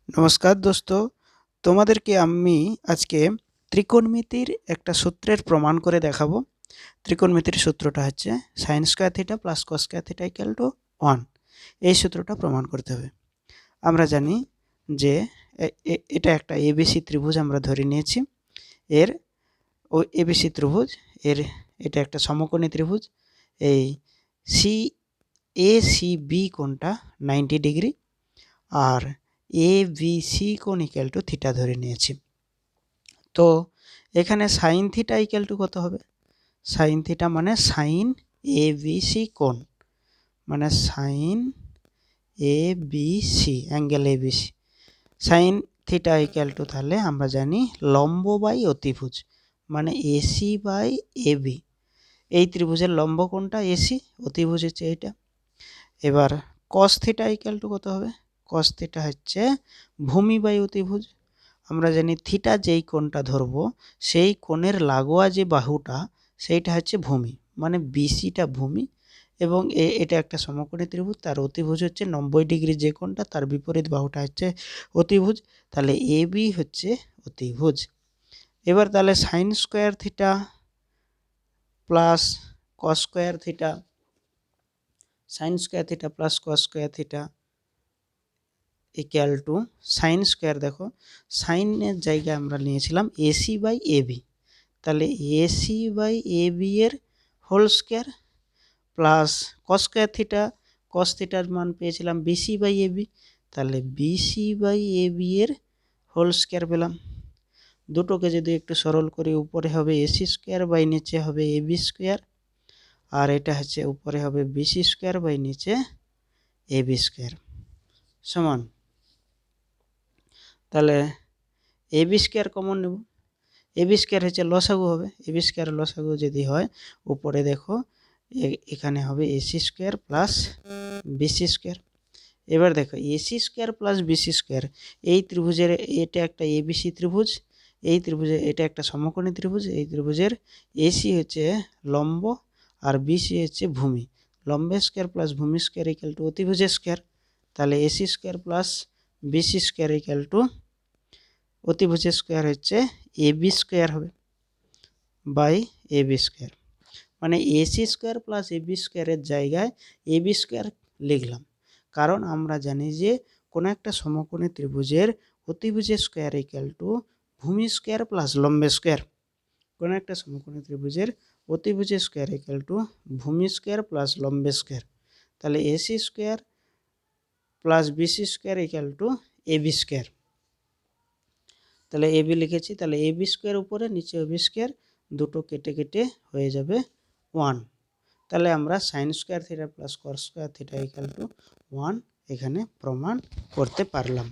নমস্কার দোস্ত, তোমাদেরকে আমি আজকে ত্রিকোণমিতির একটা সূত্রের প্রমাণ করে দেখাবো। ত্রিকোণমিতির সূত্রটা হচ্ছে সাইন স্কয়ার থিটা প্লাস কস স্কয়ার থিটা ইকুয়াল টু 1। এই সূত্রটা প্রমাণ করতে হবে। আমরা জানি যে এটা একটা এবিসি ত্রিভুজ আমরা ধরে নিয়েছি। এর এবিসি ত্রিভুজ, এটা একটা সমকোণী ত্রিভুজ। এই এসিবি কোণটা 90 ডিগ্রি আর এবিসি কোণ ইকুয়াল টু থিটা ধরে নিয়েছি। তো এখানে সাইন থিটা ইকুয়াল টু কত হবে? সাইন থিটা মানে সাইন এবিসি কোণ, মানে sine ABC, angle ABC. Sine theta equal to তাহলে আমরা জানি লম্ব বাই অতিভুজ, মানে এসি বাই এবি। এই ত্রিভুজের লম্ব কোণটা এসি, অতিভুজ হচ্ছে এইটা। এবার কস থিটা ইকুয়াল টু কত হবে? কস থিটা হচ্ছে ভূমি বাই অতিভুজ। আমরা জানি থিটা যেই কোণটা ধরবো সেই কোণের লাগোয়া যে বাহুটা সেইটা হচ্ছে ভূমি, মানে বিসিটা ভূমি। এবং এটা একটা সমকোণী ত্রিভুজ, তার অতিভুজ হচ্ছে 90 ডিগ্রি যে কোণটা, তার বিপরীত বাহুটা হচ্ছে অতিভুজ। তাহলে এবি হচ্ছে অতিভুজ। এবার তাহলে sine square theta plus cos square theta, sine square theta plus cos square theta equal to sine square. দেখো সাইনের জায়গায় আমরা নিয়েছিলাম এসি বাই এবি, তাহলে এসি বাই এবি এর whole square plus cos square theta, cos থিটার মান পেয়েছিলাম বিসি বাই এবি, তাহলে বিসি বাই এবি এর হোল স্কোয়ার পেলাম। দুটোকে যদি একটু সরল করি, উপরে হবে এসি স্কোয়ার বাই নিচে হবে এবি স্কোয়ার, আর এটা হচ্ছে উপরে হবে বিসি স্কোয়ার বাই নিচে এবি স্কোয়ার সমান। তাহলে এবি স্কোয়ার কমন নেব। এবি স্কোয়ার হচ্ছে লসাগু হবে, এবি স্কোয়ার লসাগু যদি হয় উপরে দেখো এখানে হবে AC square plus BC square. এবার দেখো AC square plus BC square, এই ত্রিভুজের এটা একটা এবিসি ত্রিভুজ, এই ত্রিভুজে এটা একটা সমকোণী ত্রিভুজ। এই ত্রিভুজের এসি হচ্ছে লম্ব আর বিসি হচ্ছে ভূমি। লম্বের স্কোয়ার প্লাস ভূমি স্কোয়ার ইকুয়াল টু অতিভুজের স্কোয়ার। তাহলে AC square plus BC square equal to অতিভুজের স্কোয়ার হচ্ছে এবি স্কোয়ার হবে বাই এবি স্কোয়ার, মানে এসি স্কোয়ার প্লাস এবি স্কোয়ারের জায়গায় এবি স্কোয়ার লিখলাম। কারণ আমরা জানি যে কোনো একটা সমকোণী ত্রিভুজের অতিভুজের স্কোয়ার ইকুয়াল টু ভূমি স্কোয়ার প্লাস লম্বের স্কোয়ার। কোনো একটা সমকোণী ত্রিভুজের অতিভুজের স্কোয়ার ইকুয়াল টু ভূমি স্কোয়ার প্লাস লম্বের স্কোয়ার। তাহলে AC square plus BC square equal to AB square. তাহলে এবি লিখেছি, তাহলে এবি স্কোয়ার উপরে নিচে এবি স্কোয়ার, দুটো কেটে কেটে হয়ে যাবে 1। তাহলে আমরা sign square theta plus cos square theta equal two 1 এখানে প্রমাণ করতে পারলাম।